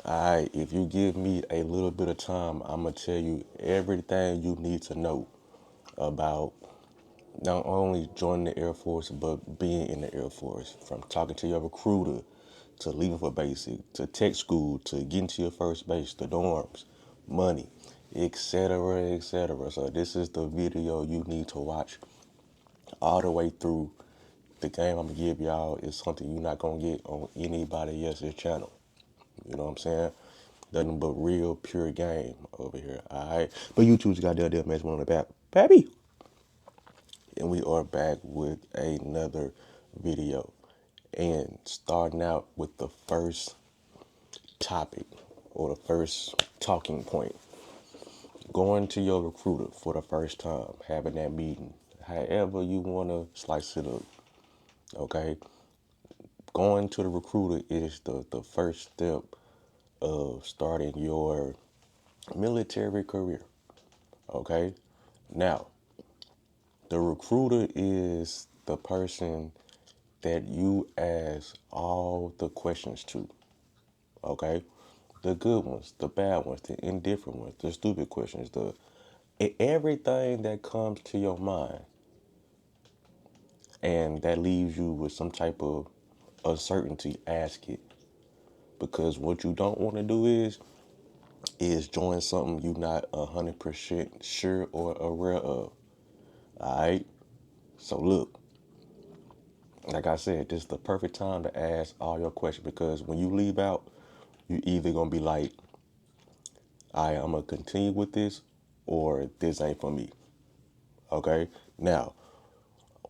Alright, if you give me a little bit of time, I'm gonna tell you everything you need to know about not only joining the Air Force, but being in the Air Force. From talking to your recruiter, to leaving for basic, to tech school, to getting to your first base, the dorms, money, etc., etc. So this is the video you need to watch all the way through. The game I'm gonna give y'all is something you're not gonna get on anybody else's channel. You know what I'm saying? Nothing but real, pure game over here. All right. But YouTube's got the idea management on the back. Baby. And we are back with another video. And starting out with the first topic or the first talking point. Going to your recruiter for the first time, having that meeting. However you want to slice it up. Okay. Going to the recruiter is the first step of starting your military career. Okay. Now, the recruiter is the person that you ask all the questions to. Okay. The good ones, the bad ones, the indifferent ones, the stupid questions, the everything that comes to your mind and that leaves you with some type of uncertainty, ask it. Because what you don't want to do is join something you're not 100% sure or aware of. All right. So look, like I said, this is the perfect time to ask all your questions because when you leave out, you either gonna be like, I'm gonna continue with this, or this ain't for me. Okay. Now,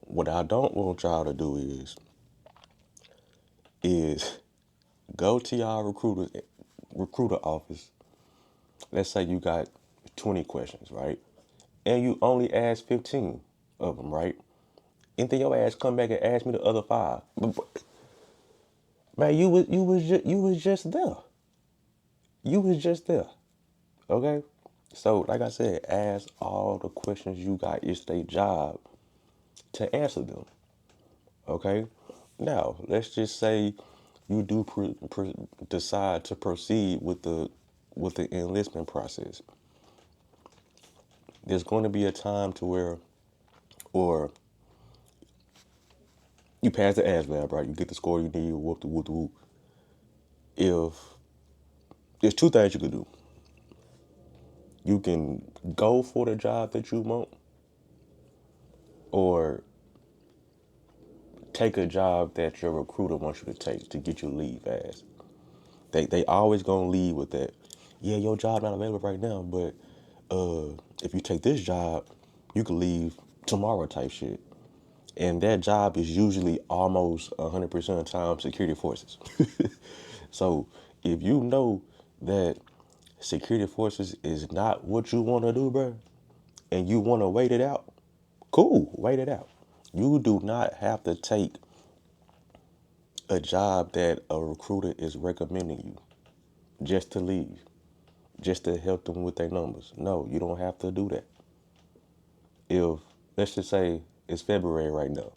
what I don't want y'all to do is go to y'all recruiter office. Let's say you got 20 questions, right? And you only ask 15 of them, right? And then your ass come back and ask me the other five. Man, you was just there. You was just there. Okay? So, like I said, ask all the questions you got. It's their job to answer them. Okay? Now, let's just say you do decide to proceed with the enlistment process. There's going to be a time to where, or you pass the ASVAB, right? You get the score you need, whoop the whoop the whoop. If there's two things you can do, you can go for the job that you want, or take a job that your recruiter wants you to take to get you to leave fast. They always gonna lead with that. Yeah, your job not available right now, but if you take this job, you can leave tomorrow type shit. And that job is usually almost 100% of the time security forces. So if you know that security forces is not what you want to do, bro, and you want to wait it out, cool, wait it out. You do not have to take a job that a recruiter is recommending you just to leave, just to help them with their numbers. No, you don't have to do that. If, let's just say it's February right now,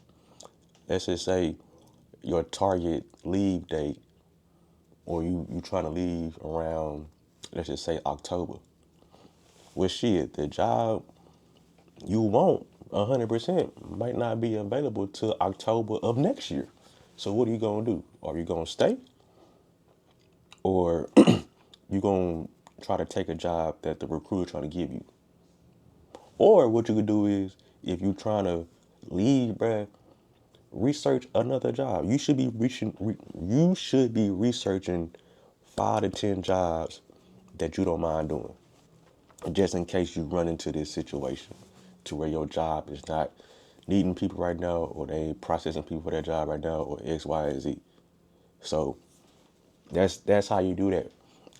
let's just say your target leave date, or you trying to leave around, let's just say October. Well, shit, the job you want 100% might not be available till October of next year. So what are you gonna do? Are you gonna stay, or you gonna try to take a job that the recruiter trying to give you? Or what you could do is, if you trying to leave, bruh, research another job. You should be researching 5 to 10 jobs that you don't mind doing, just in case you run into this situation to where your job is not needing people right now, or they ain't processing people for that job right now, or X, Y, and Z. So that's how you do that.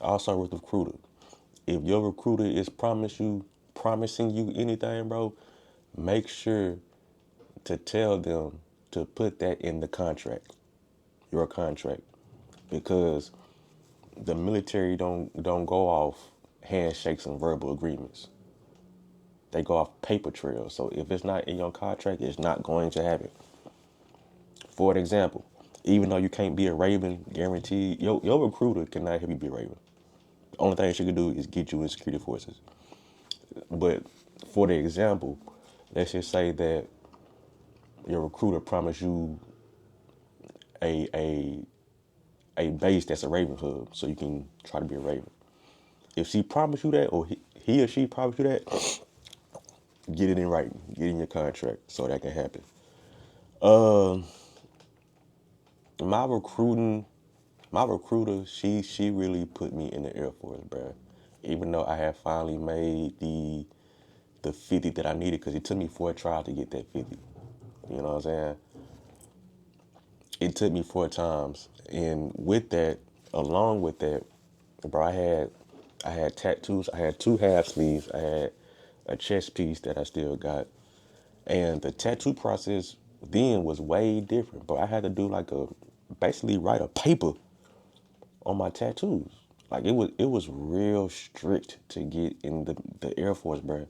Also with the recruiter, if your recruiter is promising you anything, bro, make sure to tell them to put that in the contract, your contract, because the military don't go off handshakes and verbal agreements. They go off paper trails. So if it's not in your contract, it's not going to happen. For example, Even though you can't be a Raven, guaranteed, your recruiter cannot help you be a Raven. The only thing she can do is get you in security forces. But for the example, let's just say that your recruiter promised you a a a base that's a Raven hub, so you can try to be a Raven. If she promised you that, or he or she promised you that, get it in writing, get it in your contract, so that can happen. My recruiting, my recruiter, she really put me in the Air Force, bruh. Even though I had finally made the 50 that I needed, because it took me 4 tries to get that 50. You know what I'm saying? It took me 4 times, and with that, along with that, bro, I had tattoos. I had 2 half sleeves. I had a chest piece that I still got, and the tattoo process then was way different. But I had to do like a basically write a paper on my tattoos. Like it was real strict to get in the Air Force, bro.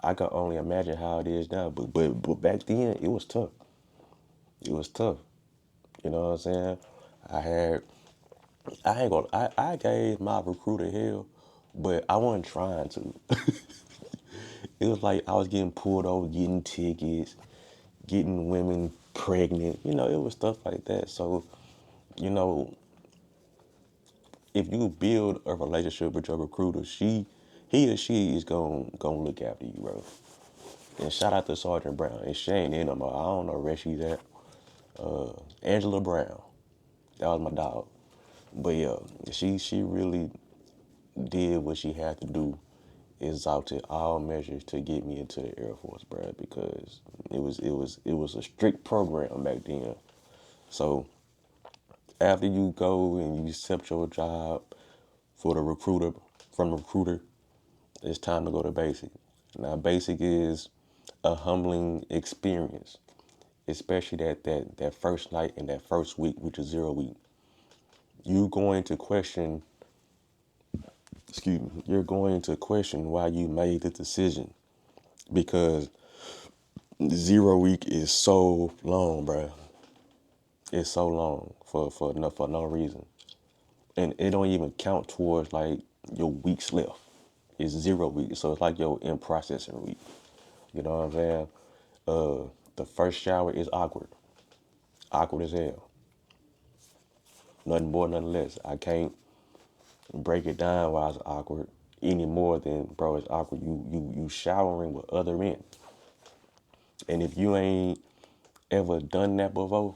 I can only imagine how it is now, but back then it was tough. It was tough. You know what I'm saying? I had I ain't gonna I gave my recruiter hell, but I wasn't trying to. It was like I was getting pulled over, getting tickets, getting women pregnant. It was stuff like that. So, you know, if you build a relationship with your recruiter, he or she is gonna look after you, bro. And shout out to Sergeant Brown. And she ain't in no more. I don't know where she's at. Angela Brown. That was my dog. But yeah, she really did what she had to do, exalted all measures to get me into the Air Force, bro, because it was a strict program back then. So after you go and you accept your job for the recruiter from the recruiter, it's time to go to basic. Now basic is a humbling experience, especially that first night and that first week, which is 0 week. You going to question, excuse me, you're going to question why you made the decision, because 0 week is so long, bruh. It's so long for no reason, and it don't even count towards like your weeks left. It's 0 weeks, so it's like your in processing week. You know what I'm saying? The first shower is awkward as hell. Nothing more, nothing less. I can't break it down why it's awkward any more than, bro, it's awkward. You showering with other men, and if you ain't ever done that before,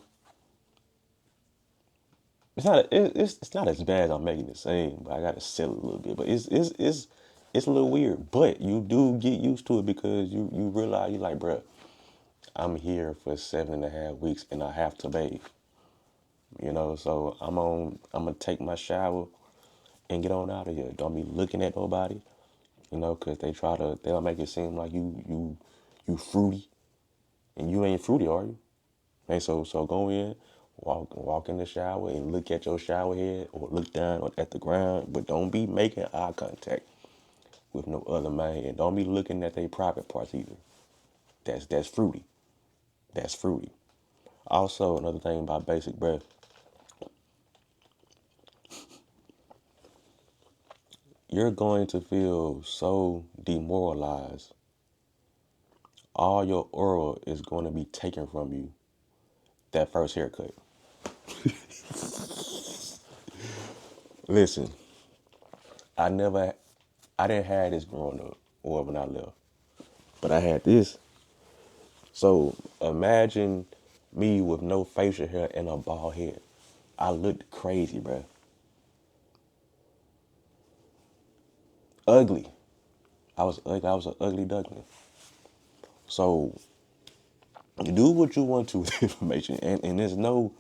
it's not as bad as I'm making it seem, but I gotta sell it a little bit. But it's a little weird. But you do get used to it, because you realize you like, bruh, I'm here for 7.5 weeks and I have to bathe. So I'm gonna take my shower and get on out of here. Don't be looking at nobody, cause they'll make it seem like you fruity, and you ain't fruity, are you? And so go in, walk in the shower and look at your shower head or look down at the ground, but don't be making eye contact with no other man, and don't be looking at their private parts either. That's fruity. That's fruity. Also, another thing about basic breath, you're going to feel so demoralized. All your aura is going to be taken from you that first haircut. Listen, I never, I didn't have this growing up or when I left, but I had this. So imagine me with no facial hair and a bald head. I looked crazy, bruh. Ugly. I was ugly. I was an ugly duckling. So do what you want to with information, and there's no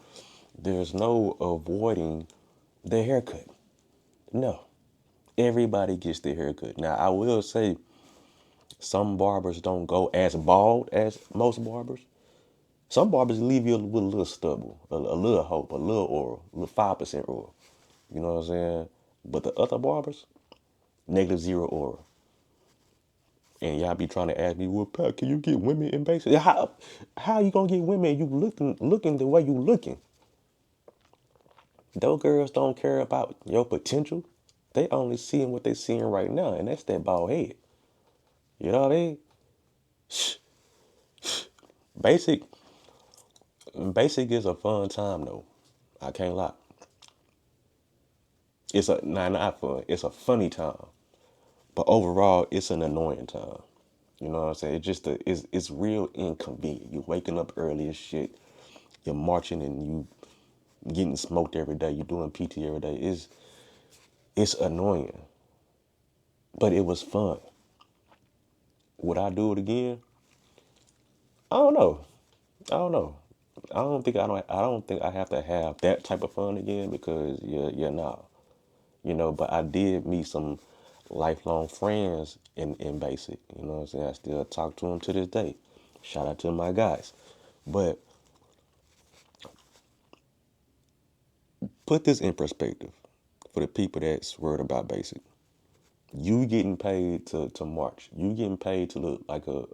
avoiding the haircut. No, everybody gets their haircut. Now I will say some barbers don't go as bald as most barbers. Some barbers leave you with a little stubble, a little hope, a little oral, a little 5% oral. You know what I'm saying? But the other barbers, -0 aura. And y'all be trying to ask me, well, Pat, can you get women in basic? How you gonna get women? You looking the way you looking? Those girls don't care about your potential. They only seeing what they seeing right now, and that's that bald head. You know what I mean? Basic, basic is a fun time though. I can't lie. It's a not fun. It's a funny time, but overall, it's an annoying time. You know what I'm saying? It's real inconvenient. You waking up early as shit. You're marching and you getting smoked every day. You doing PT every day. It's annoying, but it was fun. Would I do it again? I don't know. I don't know. I don't think I have to have that type of fun again because you're not. You know, but I did meet some lifelong friends in basic. You know what I'm saying? I still talk to them to this day. Shout out to my guys. But put this in perspective for the people that's worried about basic. You getting paid to march. You getting paid to look like a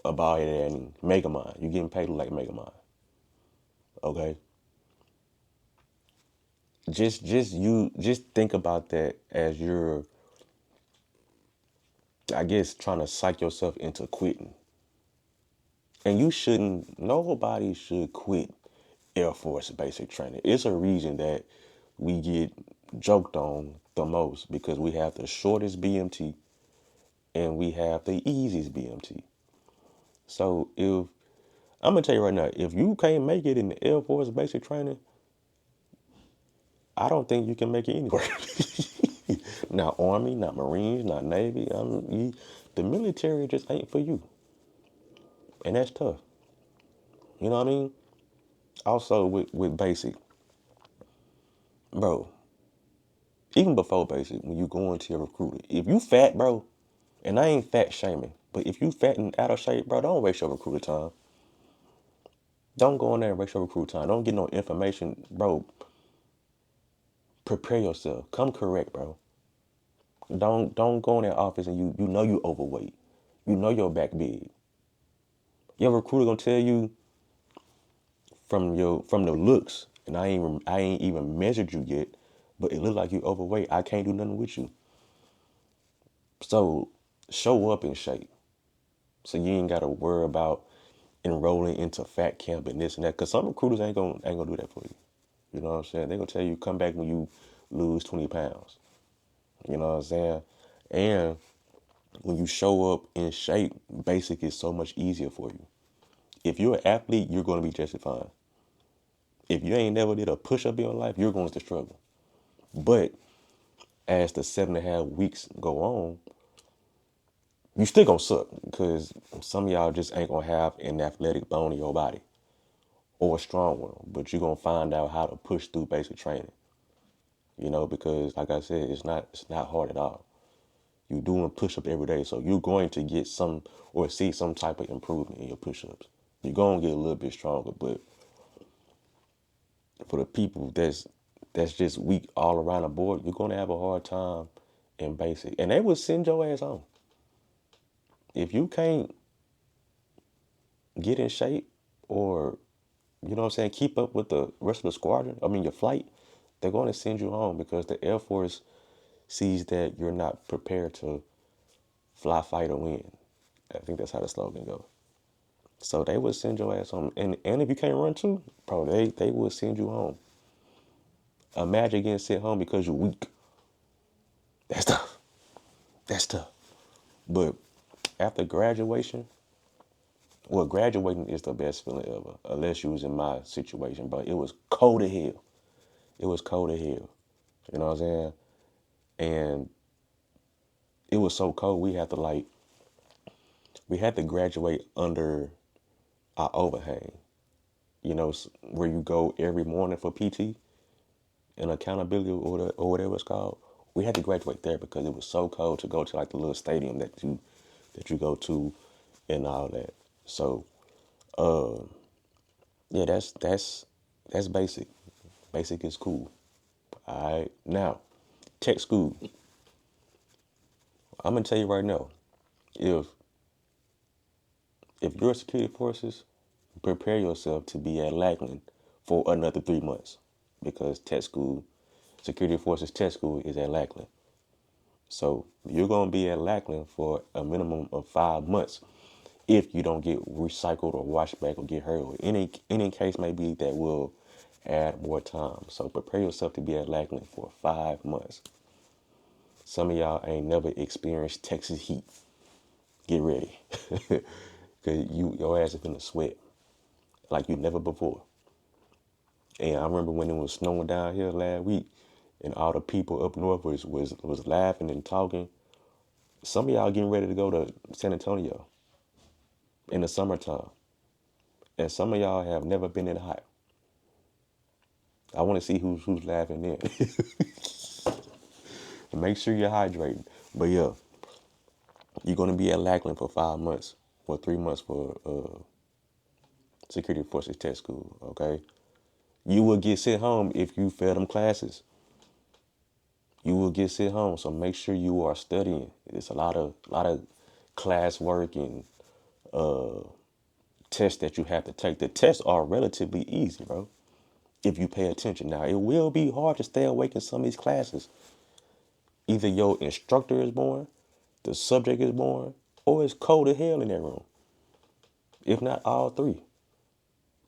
body and Mega Mind. You getting paid to look like Mega Mind. Okay? Just think about that as you're, I guess, trying to psych yourself into quitting. And you shouldn't, nobody should quit Air Force basic training. It's a reason that we get joked on the most because we have the shortest BMT and we have the easiest BMT. So if I'm gonna tell you right now, if you can't make it in the Air Force basic training, I don't think you can make it anywhere. Not Army, not Marines, not Navy. The military just ain't for you, and that's tough. You know what I mean? Also with basic, bro. Even before basic, when you go into your recruiter, if you fat, bro, and I ain't fat shaming, but if you fat and out of shape, bro, don't waste your recruiter time. Don't go in there and waste your recruiter time. Don't get no information, bro. Prepare yourself. Come correct, bro. Don't go in that office and you know you overweight. You know your back big. Your recruiter gonna tell you from the looks, and I ain't even measured you yet, but it look like you overweight. I can't do nothing with you. So show up in shape. So you ain't gotta worry about enrolling into fat camp and this and that. Cause some recruiters ain't gonna do that for you. You know what I'm saying? They gonna tell you come back when you lose 20 pounds. You know what I'm saying? And when you show up in shape, basic is so much easier for you. If you're an athlete, you're gonna be just fine. If you ain't never did a push up in your life, you're going to struggle. But as the 7.5 weeks go on, you still gonna suck because some of y'all just ain't gonna have an athletic bone in your body or a strong one. But you're gonna find out how to push through basic training. You know, because like I said, it's not hard at all. You're doing push up every day, so you're going to get some or see some type of improvement in your push ups. You're gonna get a little bit stronger, but for the people that's just weak all around the board, you're gonna have a hard time in basic. And they will send your ass home. If you can't get in shape or you know what I'm saying, keep up with the rest of the squadron, I mean your flight, they're gonna send you home because the Air Force sees that you're not prepared to fly, fight, or win. I think that's how the slogan goes. So they would send your ass home. And if you can't run too, bro, they will send you home. Imagine getting sent home because you're weak. That's tough. That's tough. But after graduation, well, graduating is the best feeling ever, unless you was in my situation. But it was cold as hell. It was cold as hell. You know what I'm saying? And it was so cold we had to graduate under our overhang. You know, where you go every morning for PT and accountability or whatever it's called. We had to graduate there because it was so cold to go to like the little stadium that you go to and all that. So yeah, that's basic. Basic is cool. All right. Now, tech school. I'm gonna tell you right now, if if you're security forces, prepare yourself to be at Lackland for another 3 months because tech school, security forces tech school is at Lackland. So you're going to be at Lackland for a minimum of 5 months if you don't get recycled or washed back or get hurt or any case may be that will add more time. So prepare yourself to be at Lackland for 5 months. Some of y'all ain't never experienced Texas heat. Get ready. Cause your ass is gonna sweat like you never before. And I remember when it was snowing down here last week and all the people up north was laughing and talking. Some of y'all getting ready to go to San Antonio in the summertime. And some of y'all have never been in hot. I want to see who's laughing then. And make sure you're hydrating. But yeah, you're gonna be at Lackland for 5 months or 3 months for security forces tech school. Okay, you will get sent home if you fail them classes. You will get sent home, so make sure you are studying. It's a lot of classwork and tests that you have to take. The tests are relatively easy, bro, if you pay attention. Now, it will be hard to stay awake in some of these classes. Either your instructor is boring, the subject is boring, or it's cold as hell in that room. If not all three.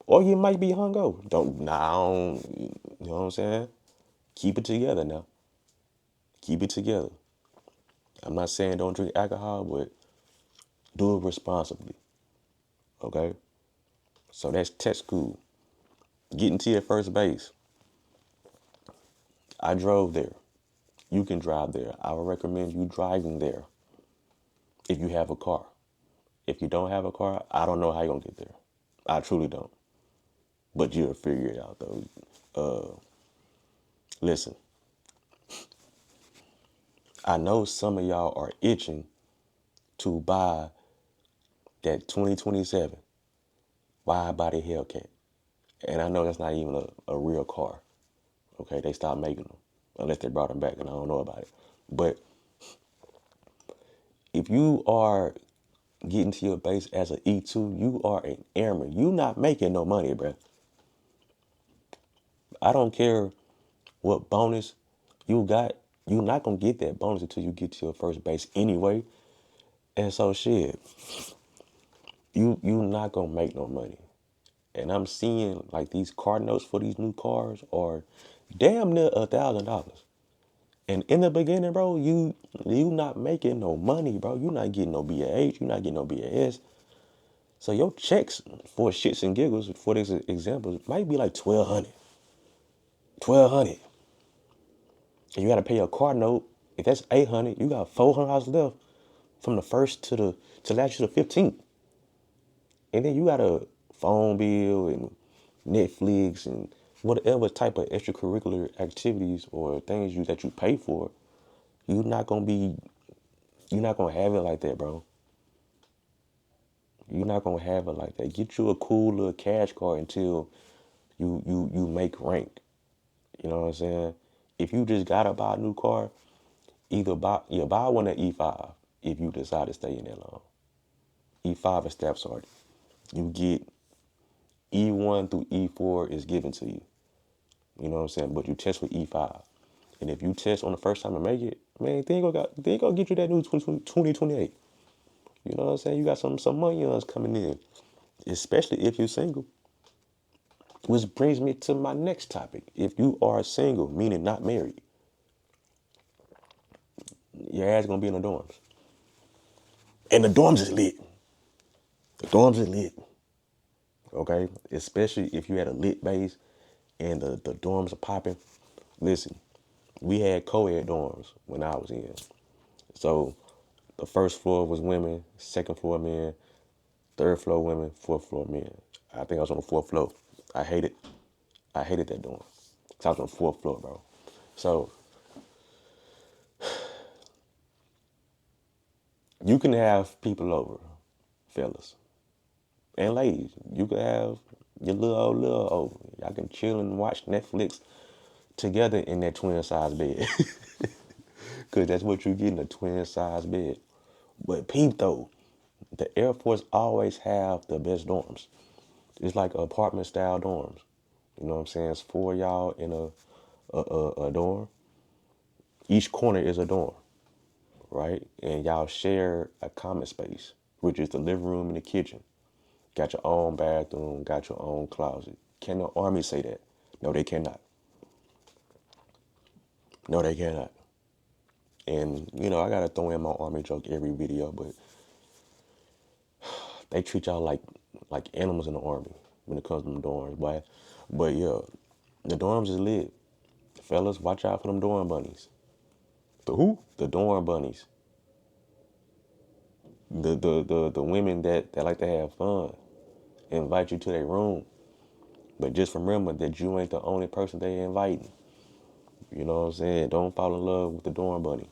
Or you might be hungover. You know what I'm saying? Keep it together now. Keep it together. I'm not saying don't drink alcohol, but do it responsibly. Okay? So that's tech school. Getting to your first base. I drove there. You can drive there. I would recommend you driving there if you have a car. If you don't have a car, I don't know how you're going to get there. I truly don't. But you'll figure it out, though. Listen, I know some of y'all are itching to buy that 2027 wide body Hellcat. And I know that's not even a real car. Okay, they stopped making them unless they brought them back, and I don't know about it. But if you are getting to your base as an E2, you are an airman. You not making no money, bruh. I don't care what bonus you got. You're not gonna get that bonus until you get to your first base anyway. And so shit, you not gonna make no money. And I'm seeing like these car notes for these new cars are damn near $1,000. And in the beginning, bro, you not making no money, bro. You not getting no BAH, you not getting no BAS. So your checks for shits and giggles, for this example, might be like 1,200. 1,200. And you gotta pay your car note. If that's 800, you got $400 left from the first to last year the 15th. And then you got a phone bill and Netflix and whatever type of extracurricular activities or things that you pay for. You're not gonna have it like that, bro. You're not gonna have it like that. Get you a cool little cash card until you make rank. You know what I'm saying? If you just gotta buy a new car, either buy one at E5 if you decide to stay in that long. E5 is staff sergeant. You get E1 through E4 is given to you. You know what I'm saying? But you test with E5. And if you test on the first time and make it, man, they ain't gonna get you that new 2028. You know what I'm saying? You got some money coming in, especially if you're single. Which brings me to my next topic. If you are single, meaning not married, your ass gonna be in the dorms. And the dorms is lit. The dorms is lit. Okay? Especially if you had a lit base and the dorms are popping. Listen, we had co-ed dorms when I was in. So the first floor was women, second floor men, third floor women, fourth floor men. I think I was on the fourth floor. I hated that dorm. Cause I was on the fourth floor, bro. So you can have people over, fellas. And ladies, you can have your little over. Y'all can chill and watch Netflix together in that twin size bed. Cause that's what you get in a twin size bed. But peep though, the Air Force always have the best dorms. It's like apartment style dorms. You know what I'm saying? It's four of y'all in a dorm. Each corner is a dorm, right? And y'all share a common space, which is the living room and the kitchen. Got your own bathroom, got your own closet. Can the Army say that? No, they cannot. No, they cannot. And, I got to throw in my Army joke every video, but they treat y'all like animals in the Army when it comes to them dorms, boy. But yeah, the dorms is lit. Fellas, watch out for them dorm bunnies. The who? The dorm bunnies. The women that like to have fun, invite you to their room. But just remember that you ain't the only person they inviting. You know what I'm saying? Don't fall in love with the dorm bunny.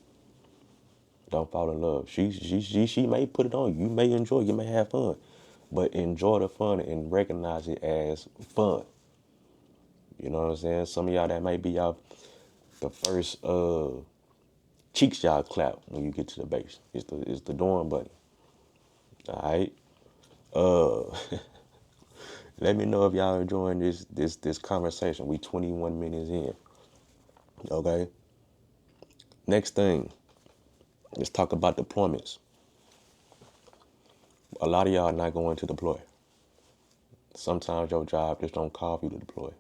Don't fall in love. She may put it on you. You may enjoy. You may have fun, but enjoy the fun and recognize it as fun. You know what I'm saying? Some of y'all that might be y'all the first cheeks y'all clap when you get to the base. It's the dorm bunny. All right. Let me know if y'all enjoying this conversation. We 21 minutes in. Okay. Next thing, let's talk about deployments. A lot of y'all are not going to deploy. Sometimes your job just don't call for you to deploy.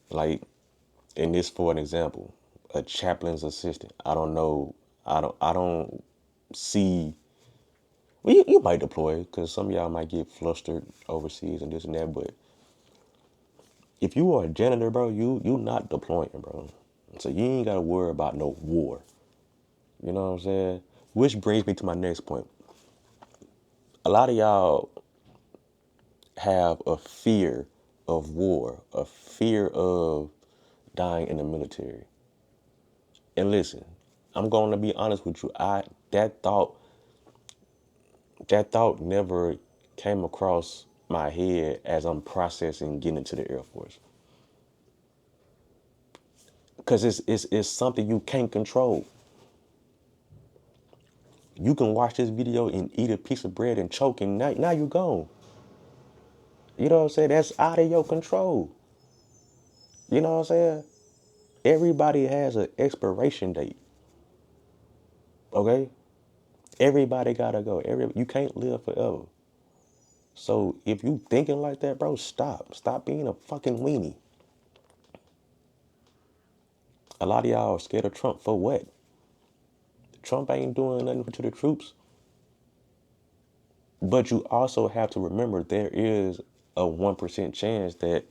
Like in this, for an example, a chaplain's assistant. I don't know. I don't see. Well, you might deploy because some of y'all might get flustered overseas and this and that. But if you are a janitor, bro, you not deploying, bro. So you ain't gotta worry about no war. You know what I'm saying? Which brings me to my next point. A lot of y'all have a fear of war, a fear of dying in the military. And listen, I'm going to be honest with you. That thought never came across my head as I'm processing getting into the Air Force. Because it's something you can't control. You can watch this video and eat a piece of bread and choke, and now you're gone. You know what I'm saying? That's out of your control. You know what I'm saying? Everybody has an expiration date. Okay? Everybody gotta go. You can't live forever. So if you thinking like that, bro, stop. Stop being a fucking weenie. A lot of y'all are scared of Trump for what? Trump ain't doing nothing to the troops. But you also have to remember there is a 1% chance that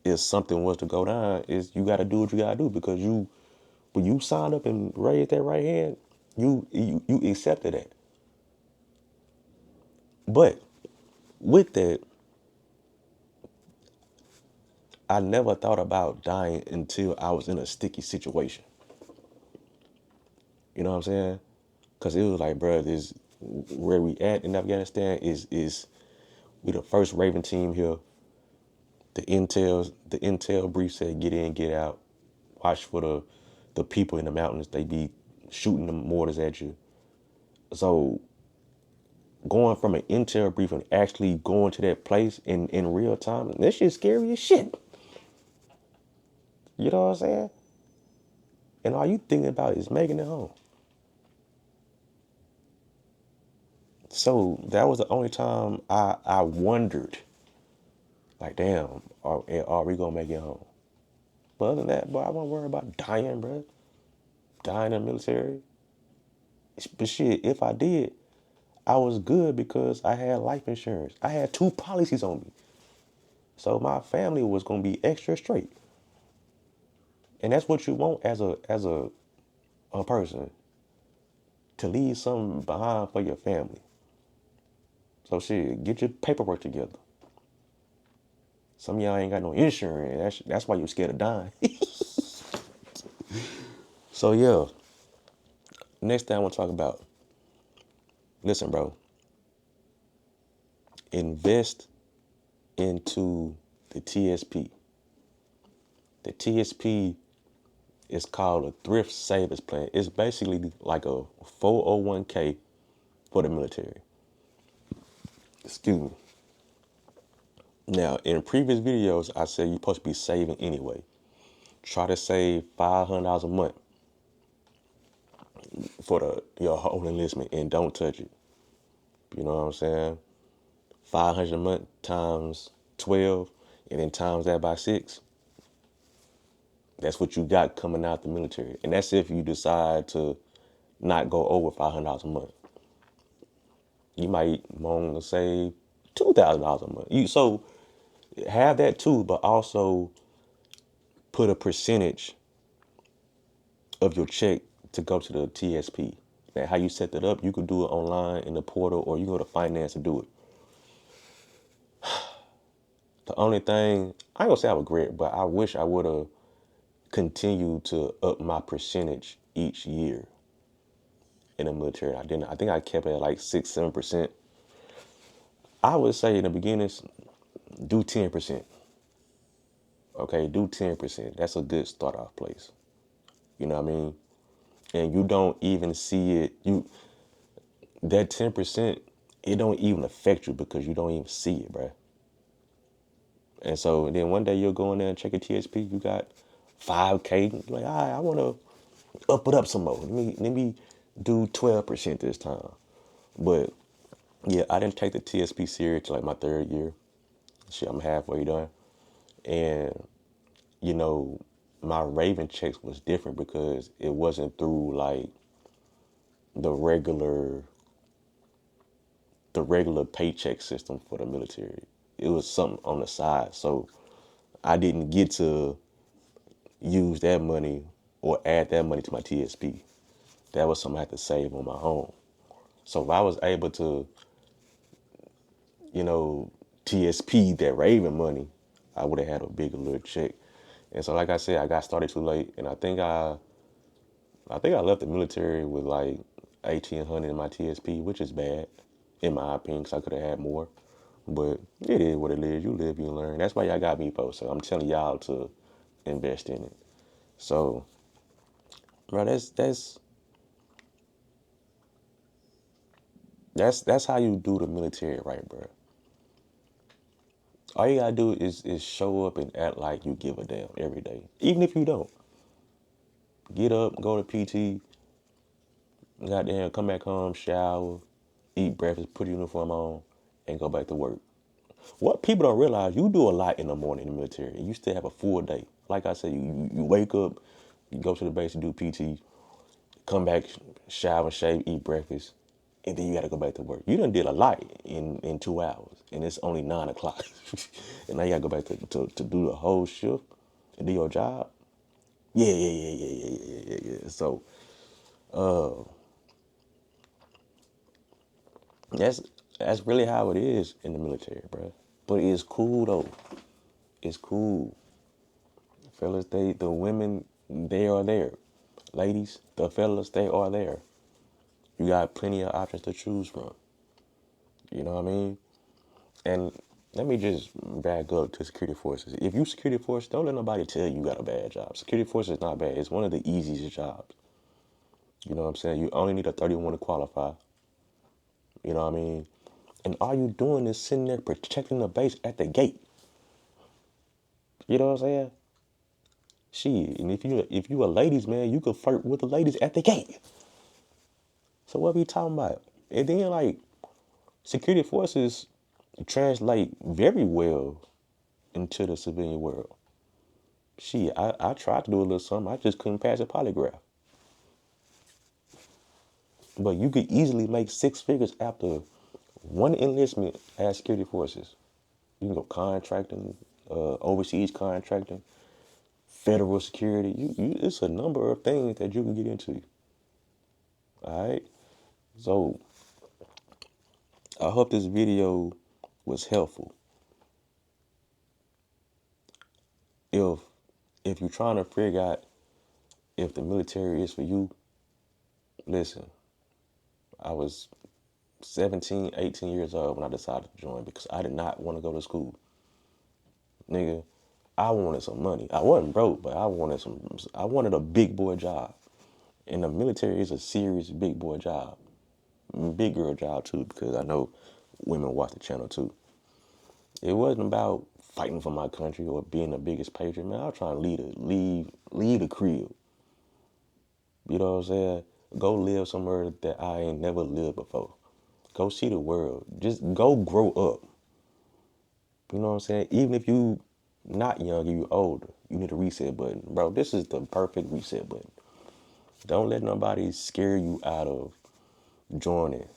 if something was to go down, is you gotta do what you gotta do because when you signed up and raised that right hand, you accepted that. But with that, I never thought about dying until I was in a sticky situation. You know what I'm saying? Because it was like, bro, this where we at in Afghanistan is we the first Raven team here. The intel brief said get in, get out. Watch for the people in the mountains. They be shooting the mortars at you. So going from an intel brief and actually going to that place in real time, that shit's scary as shit. You know what I'm saying? And all you thinking about is making it home. So that was the only time I wondered, like, damn, are we gonna make it home? But other than that, boy, I won't worry about dying, bro. Dying in the military. But shit, if I did, I was good because I had life insurance. I had two policies on me. So my family was gonna be extra straight. And that's what you want as a person, to leave something behind for your family. So shit, get your paperwork together. Some of y'all ain't got no insurance. That's why you're scared of dying. So yeah, next thing I want to talk about. Listen, bro. Invest into the TSP. The TSP is called a thrift savings plan. It's basically like a 401k for the military. Excuse me. Now, in previous videos, I said you're supposed to be saving anyway. Try to save $500 a month for your whole enlistment and don't touch it. You know what I'm saying? 500 a month times 12 and then times that by 6. That's what you got coming out the military. And that's if you decide to not go over $500 a month. You might want to save $2,000 a month. So have that too, but also put a percentage of your check to go to the TSP. Now, how you set that up, you could do it online in the portal, or you go to finance to do it. The only thing, I ain't gonna say I regret, but I wish I would have continued to up my percentage each year in the military. I didn't. I think I kept it at like 6, 7%. I would say in the beginnings, do 10%. Okay, do 10%. That's a good start off place. You know what I mean? And you don't even see it. That 10%, it don't even affect you because you don't even see it, bruh. And so then one day you'll go in there and check your TSP. You got 5K. You're like, all right, I want to up it up some more. Let me do 12% this time. But yeah, I didn't take the TSP serious till like my 3rd year. Shit, I'm halfway done. And you know, my Raven checks was different because it wasn't through like the regular the regular paycheck system for the military. It was something on the side. So I didn't get to use that money or add that money to my TSP. That was something I had to save on my own. So if I was able to, you know, TSP that Raven money, I would have had a bigger little check. And so like I said, I got started too late, and I think I left the military with like 1,800 in my TSP, which is bad, in my opinion, because I could have had more. But it is what it is. You live, you learn. That's why y'all got me, folks. So I'm telling y'all to invest in it. So, bro, that's how you do the military, right, bro? All you gotta do is show up and act like you give a damn every day, even if you don't. Get up, go to PT, goddamn, come back home, shower, eat breakfast, put a uniform on, and go back to work. What people don't realize, you do a lot in the morning in the military, and you still have a full day. Like I said, you wake up, you go to the base to do PT, come back, shower, shave, eat breakfast, and then you got to go back to work. You done did a lot in 2 hours, and it's only 9 o'clock, and now you got to go back to do the whole shift and do your job. Yeah, yeah, yeah, yeah, yeah, yeah, yeah, yeah. So that's that's really how it is in the military, bro. But it's cool though. It's cool. Fellas, the women, they are there. Ladies, the fellas, they are there. You got plenty of options to choose from. You know what I mean? And let me just back up to security forces. If you security force, don't let nobody tell you got a bad job. Security force is not bad. It's one of the easiest jobs. You know what I'm saying? You only need a 31 to qualify. You know what I mean? And all you doing is sitting there protecting the base at the gate. You know what I'm saying? Shit, and if you a ladies man, you could flirt with the ladies at the gate. So what we talking about? And then like security forces translate very well into the civilian world. Shit, I tried to do a little something. I just couldn't pass a polygraph. But you could easily make 6 figures after one enlistment as security forces. You can go contracting, overseas contracting, federal security. It's a number of things that you can get into. All right. So I hope this video was helpful. If if you're trying to figure out if the military is for you, listen. I was 17, 18 years old when I decided to join because I did not want to go to school. Nigga, I wanted some money. I wasn't broke, but I wanted a big boy job. And the military is a serious big boy job. Big girl job too, because I know women watch the channel too. It wasn't about fighting for my country or being the biggest patriot, man. I was trying to leave the crib. You know what I'm saying? Go live somewhere that I ain't never lived before. Go see the world. Just go grow up. You know what I'm saying? Even if you not young, you older, you need a reset button. Bro, this is the perfect reset button. Don't let nobody scare you out of joining.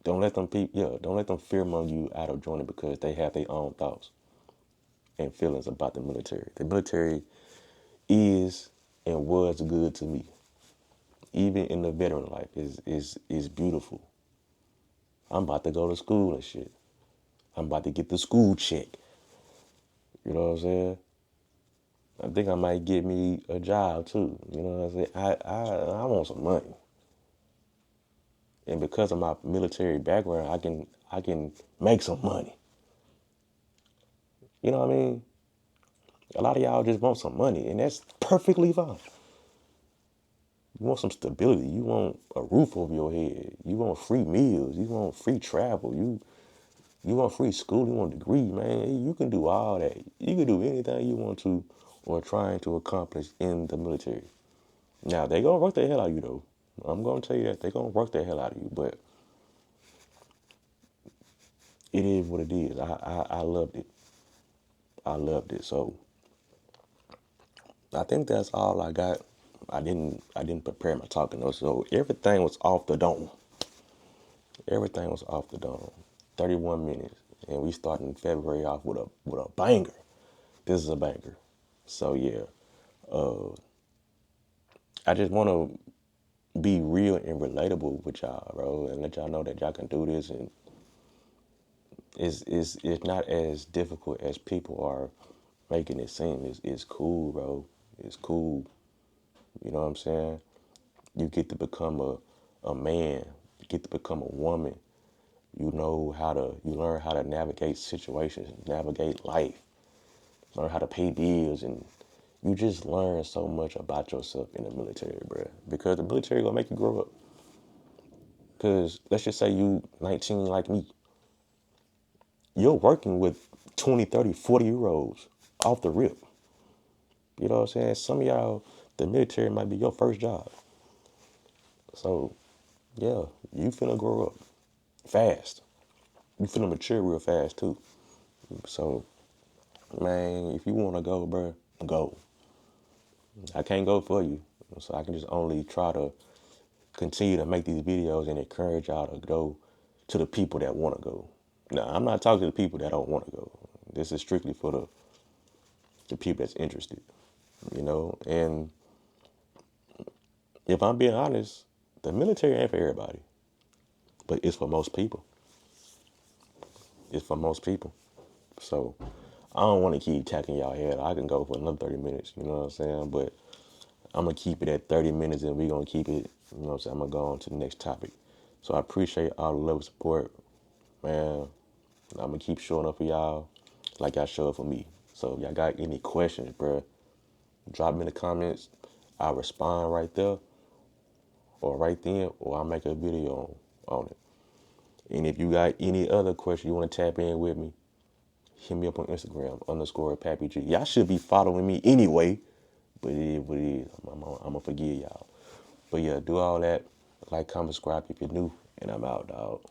Don't let them fearmonger you out of joining because they have their own thoughts and feelings about the military. The military is and was good to me. Even in the veteran life is beautiful. I'm about to go to school and shit. I'm about to get the school check. You know what I'm saying? I think I might get me a job too. You know what I'm saying? I want some money. And because of my military background, I can make some money. You know what I mean? A lot of y'all just want some money, and that's perfectly fine. You want some stability. You want a roof over your head. You want free meals. You want free travel. You want free school. You want a degree, man. You can do all that. You can do anything you want to or trying to accomplish in the military. Now, they going to work the hell out of you, though. I'm going to tell you that. They going to work the hell out of you, but it is what it is. I loved it. I loved it. So I think that's all I got. I didn't prepare my talking though, so everything was off the dome. Everything was off the dome. 31 minutes, and we starting February off with a banger. This is a banger. So yeah, I just want to be real and relatable with y'all, bro, and let y'all know that y'all can do this, and it's not as difficult as people are making it seem. It's cool, bro. It's cool. You know what I'm saying? You get to become a man. You get to become a woman. You learn how to navigate situations, navigate life, learn how to pay bills, and you just learn so much about yourself in the military, bro. Because the military gonna make you grow up. Because let's just say you 19 like me. You're working with 20, 30, 40 year olds off the rip. You know what I'm saying? Some of y'all, the military might be your first job. So, yeah, you finna grow up fast. You finna mature real fast, too. So, man, if you wanna go, bro, go. I can't go for you. So I can just only try to continue to make these videos and encourage y'all to go to the people that want to go. Now, I'm not talking to the people that don't want to go. This is strictly for the people that's interested, you know? And if I'm being honest, the military ain't for everybody, but it's for most people. It's for most people. So I don't want to keep tacking y'all head. I can go for another 30 minutes, you know what I'm saying? But I'm going to keep it at 30 minutes and we're going to keep it, you know what I'm saying? I'm going to go on to the next topic. So I appreciate all the love and support, man. I'm going to keep showing up for y'all like y'all show up for me. So if y'all got any questions, bro, drop me in the comments. I'll respond right there or right then, or I'll make a video on it. And if you got any other question you want to tap in with me, hit me up on Instagram, _PappyG. Y'all should be following me anyway, but it is what it is. I'm going to forgive y'all. But yeah, do all that. Like, comment, subscribe if you're new, and I'm out, dog.